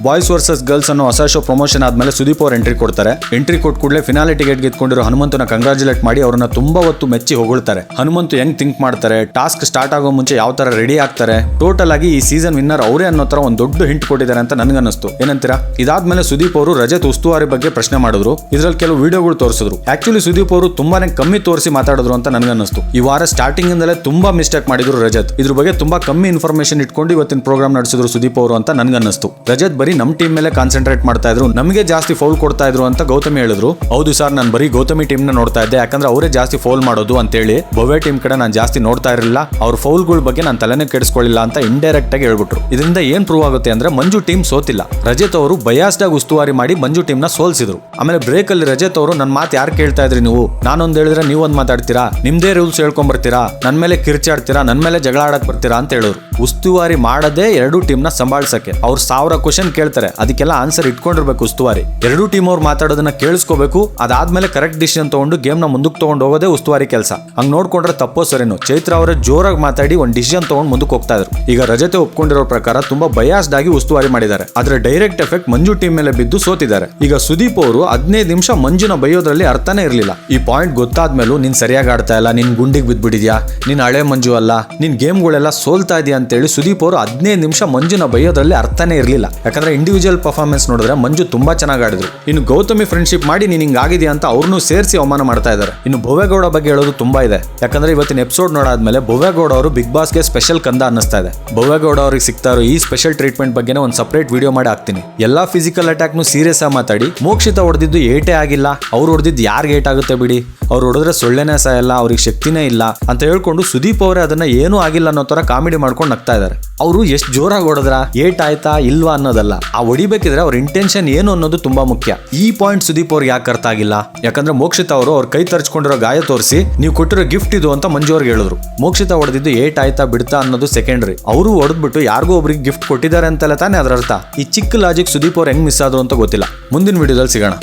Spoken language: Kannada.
ಬಾಯ್ಸ್ ವರ್ಸಸ್ ಗರ್ಲ್ಸ್ ಅನ್ನೋ ಹೊಸ ಶೋ ಪ್ರಮೋಷನ್ ಆದ್ಮೇಲೆ ಸುದೀಪ್ ಅವರು ಎಂಟ್ರಿ ಕೊಡ್ತಾರೆ. ಎಂಟ್ರಿ ಕೊಟ್ಟ ಕೂಡಲೇ ಫಿನಾಲೆ ಟಿಕೆಟ್ ಗೆದ್ಕೊಂಡಿರೋ ಹನುಮಂತನ ಕಂಗ್ರಾಚುಲೇಟ್ ಮಾಡಿ ಅವ್ರನ್ನ ತುಂಬಾ ಹೊತ್ತು ಮೆಚ್ಚಿ ಹೊಗಳ್ತಾರೆ. ಹನುಮಂತು ಹೆಂಗ್ ಥಿಂಕ್ ಮಾಡ್ತಾರೆ, ಟಾಸ್ಕ್ ಸ್ಟಾರ್ಟ್ ಆಗೋ ಮುಂಚೆ ಯಾವ ತರ ರೆಡಿ ಆಗ್ತಾರೆ, ಟೋಟಲ್ ಆಗಿ ಈ ಸೀಸನ್ ವಿನ್ನರ್ ಅವರೇ ಅನ್ನೋ ತರ ಒಂದು ದೊಡ್ಡ ಹಿಂಟ್ ಕೊಟ್ಟಿದ್ದಾರೆ ಅಂತ ನನ್ಗನ್ನಿಸ್ತು. ಏನಂತೀರಾ? ಇದಾದ್ಮೇಲೆ ಸುದೀಪ್ ಅವರು ರಜತ್ ಉಸ್ತುವಾರಿ ಬಗ್ಗೆ ಪ್ರಶ್ನೆ ಮಾಡಿದ್ರು. ಇದ್ರಲ್ಲಿ ಕೆಲವು ವಿಡಿಯೋಗಳು ತೋರಿಸಿದ್ರು. ಆಕ್ಚುಲಿ ಸುದೀಪ್ ಅವರು ತುಂಬಾನೇ ಕಮ್ಮಿ ತೋರಿಸಿ ಮಾತಾಡಿದ್ರು ಅಂತ ನನ್ಗನ್ನಿಸ್ತು. ಈ ವಾರ ಸ್ಟಾರ್ಟಿಂಗ್ ಇಂದಲೇ ತುಂಬಾ ಮಿಸ್ಟೇಕ್ ಮಾಡಿದ್ರು ರಜತ್. ಇದ್ರ ಬಗ್ಗೆ ತುಂಬಾ ಕಮ್ಮಿ ಇನ್ಫಾರ್ಮೇಶನ್ ಇಟ್ಕೊಂಡು ಇವತ್ತಿನ ಪ್ರೋಗ್ರಾಮ್ ನಡೆಸಿದ್ರು ಸುದೀಪ್ ಅವರು ಅಂತ ನನ್ಗನ್ನಿಸ್ತು. ರಜತ್ ಬರೀ ನಮ್ ಟೀಮ್ ಮೇಲೆ ಕಾನ್ಸಂಟ್ರೇಟ್ ಮಾಡ್ತಾ ಇದ್ರು, ನಮಗೆ ಜಾಸ್ತಿ ಫೌಲ್ ಕೊಡ್ತಾ ಇದ್ರು ಅಂತ ಗೌತಮಿ ಹೇಳಿದ್ರು. ಹೌದು ಸರ್, ನಾನು ಬರೀ ಗೌತಮಿ ಟೀಮ್ ನ ನೋಡ್ತಾ ಇದ್ದೆ, ಯಾಕಂದ್ರೆ ಅವರೇ ಜಾಸ್ತಿ ಫೌಲ್ ಮಾಡೋದು ಅಂತ ಹೇಳಿ. ಭವ್ಯ ಟೀಮ್ ಕಡೆ ನಾನು ಜಾಸ್ತಿ ನೋಡ್ತಾ ಇರಲಿಲ್ಲ, ಅವ್ರ ಫೌಲ್ಗಳ ಬಗ್ಗೆ ನಾನು ತಲೆನೇ ಕೆಡಿಸ್ಕೊಳ್ಳಿಲ್ಲ ಅಂತ ಇಂಡೈರೆಕ್ಟ್ ಆಗಿ ಹೇಳ್ಬಿಟ್ರು. ಇದರಿಂದ ಏನ್ ಪ್ರೂವ್ ಆಗುತ್ತೆ ಅಂದ್ರೆ ಮಂಜು ಟೀಮ್ ಸೋತಿಲ್ಲ. ರಜತ್ ಅವರು ಬಯಾಸ್ಡ್ ಆಗಿ ಉಸ್ತುವಾರಿ ಮಾಡಿ ಮಂಜು ಟೀಮ್ ನ ಸೋಲ್ಸಿದ್ರು. ಆಮೇಲೆ ಬ್ರೇಕ್ ಅಲ್ಲಿ ರಜತ್ ಅವರು ನನ್ನ ಮಾತು ಯಾರು ಕೇಳ್ತಾ ಇದ್ರಿ ನೀವು, ನಾನೊಂದ್ ಹೇಳಿದ್ರೆ ನೀವೊಂದ್ ಮಾತಾಡ್ತೀರಾ, ನಿಮ್ದೇ ರೂಲ್ಸ್ ಹೇಳ್ಕೊಂಡ್ ಬರ್ತೀರಾ, ನನ್ ಮೇಲೆ ಕಿರ್ಚಾಡ್ತೀರಾ, ನನ್ ಮೇಲೆ ಜಗಳ ಆಡಕ್ ಬರ್ತೀರಾ ಅಂತ ಹೇಳೋರು. ಉಸ್ತುವಾರಿ ಮಾಡದೆ ಎರಡೂ ಟೀಮ್ ನ ಸಂಭಾಳಿಸಕ್ಕೆ. ಅವ್ರು 1000 ಕ್ವಶನ್ ಕೇಳ್ತಾರೆ, ಅದಕ್ಕೆಲ್ಲ ಆನ್ಸರ್ ಇಟ್ಕೊಂಡಿರ್ಬೇಕು ಉಸ್ತುವಾರಿ. ಎರಡೂ ಟೀಮ್ ಅವ್ರು ಮಾತಾಡೋದನ್ನ ಕೇಳಿಸ್ಕೋಬೇಕು, ಅದಾದ್ಮೇಲೆ ಕರೆಕ್ಟ್ ಡಿಸಿಷನ್ ತಗೊಂಡು ಗೇಮ್ ನ ಮುಂದಕ್ಕೆ ತಗೊಂಡು ಹೋಗೋದೇ ಉಸ್ತುವಾರಿ ಕೆಲಸ. ಹಂಗ್ ನೋಡ್ಕೊಂಡ್ರೆ ತಪ್ಪೋ ಸರಿನು. ಚೈತ್ರ ಅವರೇ ಜೋರಾಗಿ ಮಾತಾಡಿ ಒಂದು ಡಿಸಿಷನ್ ತಗೊಂಡು ಮುಂದಕ್ಕೆ ಹೋಗ್ತಾ ಇದ್ರು. ಈಗ ರಜತೆ ಒಪ್ಕೊಂಡಿರೋ ಪ್ರಕಾರ ತುಂಬಾ ಬಯಾಸ್ಡ್ ಆಗಿ ಉಸ್ತುವಾರಿ ಮಾಡಿದ್ದಾರೆ. ಆದ್ರೆ ಡೈರೆಕ್ಟ್ ಎಫೆಕ್ಟ್ ಮಂಜು ಟೀಮ್ ಮೇಲೆ ಬಿದ್ದು ಸೋತಿದ್ದಾರೆ. ಈಗ ಸುದೀಪ್ ಅವರು 15 ನಿಮಿಷ ಮಂಜುನ ಬೈಯೋದ್ರಲ್ಲಿ ಅರ್ಥನೇ ಇರಲಿಲ್ಲ. ಈ ಪಾಯಿಂಟ್ ಗೊತ್ತಾದ್ಮೇಲೂ ನೀನ್ ಸರಿಯಾಗಿ ಆಡ್ತಾ ಇಲ್ಲ, ನಿನ್ ಗುಂಡಿಗೆ ಬಿದ್ಬಿಟ್ಟಿದ್ಯಾ, ನೀನ್ ಹಳೆ ಮಂಜು ಅಲ್ಲ, ನಿನ್ ಗೇಮ್ಗಳೆಲ್ಲ ಸೋಲ್ತಾ ಇದೆಯಾ ಅಂತೇಳಿ ಸುದೀಪ್ ಅವರು 15 ನಿಮಿಷ ಮಂಜುನ ಬೈಯೋದ್ರಲ್ಲಿ ಅರ್ಥನೇ ಇರಲಿಲ್ಲ. ಯಾಕಂದ್ರೆ ಇಂಡಿವಿಜುವಲ್ ಪರ್ಫಾರ್ಮೆನ್ಸ್ ನೋಡಿದ್ರೆ ಮಂಜು ತುಂಬಾ ಚೆನ್ನಾಗಿ ಆಡಿದ್ರು. ಇನ್ನು ಗೌತಮಿ ಫ್ರೆಂಡ್ಶಿಪ್ ಮಾಡಿ ನೀನ್ ಹಿಂಗ್ ಆಗಿದೆಯಾ ಅಂತ ಅವ್ರನ್ನೂ ಸೇರಿಸಿ ಅವಮಾನ ಮಾಡ್ತಾ ಇದ್ದಾರೆ. ಇನ್ನು ಭವ್ಯಗೌಡ ಬಗ್ಗೆ ಹೇಳೋದು ತುಂಬಾ ಇದೆ. ಯಾಕಂದ್ರೆ ಇವತ್ತಿನ ಎಪಿಸೋಡ್ ನೋಡಾದ್ಮೇಲೆ ಭವ್ಯಗೌಡ ಅವರು ಬಿಗ್ ಬಾಸ್ಗೆ ಸ್ಪೆಷಲ್ ಕಂದ ಅನ್ನಿಸ್ತಾ ಇದೆ. ಭವ್ಯಗೌಡ ಅವ್ರಿಗೆ ಸಿಗ್ತಾ ಇರೋ ಈ ಸ್ಪೆಷಲ್ ಟ್ರೀಟ್ಮೆಂಟ್ ಬಗ್ಗೆ ಒಂದು ಸಪರೇಟ್ ವಿಡಿಯೋ ಮಾಡಿ ಹಾಕ್ತೀನಿ. ಎಲ್ಲಾ ಫಿಸಿಕಲ್ ಅಟ್ಯಾಕ್ ನು ಸೀರಿಯಸ್ ಆಗಿ ಮಾತಾಡಿ, ಮೋಕ್ಷಿತ ಹೊಡೆದಿದ್ದು ಏಟೇ ಆಗಿಲ್ಲ, ಅವ್ರು ಹೊಡೆದಿದ್ದು ಯಾರಿಗೆ ಏಟ್ ಆಗುತ್ತೆ ಬಿಡಿ, ಅವ್ರು ಹೊಡೆದ್ರೆ ಸೊಳ್ಳೆನೇ ಸಾಯಲ್ಲ, ಅವ್ರಿಗೆ ಶಕ್ತಿನೇ ಇಲ್ಲ ಅಂತ ಹೇಳ್ಕೊಂಡು ಸುದೀಪ್ ಅವರೇ ಅದನ್ನ ಏನೂ ಆಗಿಲ್ಲ ಅನ್ನೋ ತರ ಕಾಮಿಡಿ ಮಾಡ್ಕೊಂಡು ನಗ್ತಾ ಇದ್ದಾರೆ. ಅವರು ಎಷ್ಟು ಜೋರಾಗಿ ಹೊಡೆದ್ರ, ಏಟ್ ಆಯ್ತಾ ಇಲ್ವಾ ಅನ್ನೋದಲ್ಲ, ಆ ಹೊಡಿಬೇಕಿದ್ರೆ ಅವ್ರ ಇಂಟೆನ್ಷನ್ ಏನು ಅನ್ನೋದು ತುಂಬಾ ಮುಖ್ಯ. ಈ ಪಾಯಿಂಟ್ ಸುದೀಪ್ ಅವ್ರಿಗೆ ಯಾಕೆ ಅರ್ಥ ಆಗಿಲ್ಲ? ಯಾಕಂದ್ರೆ ಮೋಕ್ಷಿತ ಅವರು ಅವ್ರ ಕೈ ತರ್ಚ್ಕೊಂಡಿರೋ ಗಾಯ ತೋರಿಸಿ ನೀವು ಕೊಟ್ಟಿರೋ ಗಿಫ್ಟ್ ಇದು ಅಂತ ಮಂಜು ಅವ್ರಿಗೆ ಹೇಳಿದ್ರು. ಮೋಕ್ಷಿತ ಹೊಡೆದಿದ್ದು ಏಟ್ ಆಯ್ತಾ ಬಿಡ್ತಾ ಅನ್ನೋದು ಸೆಕೆಂಡ್ರಿ. ಅವರು ಹೊಡೆದ್ಬಿಟ್ಟು ಯಾರಿಗೂ ಒಬ್ರಿಗೆ ಗಿಫ್ಟ್ ಕೊಟ್ಟಿದ್ದಾರೆ ಅಂತಲ್ಲ ತಾನೇ ಅದ್ರ ಅರ್ಥ. ಈ ಚಿಕ್ಕ ಲಾಜಿಕ್ ಸುದೀಪ್ ಅವ್ರು ಹೆಂಗ್ ಮಿಸ್ ಆದ್ರು ಅಂತ ಗೊತ್ತಿಲ್ಲ. ಮುಂದಿನ ವಿಡಿಯೋದಲ್ಲಿ ಸಿಗೋಣ.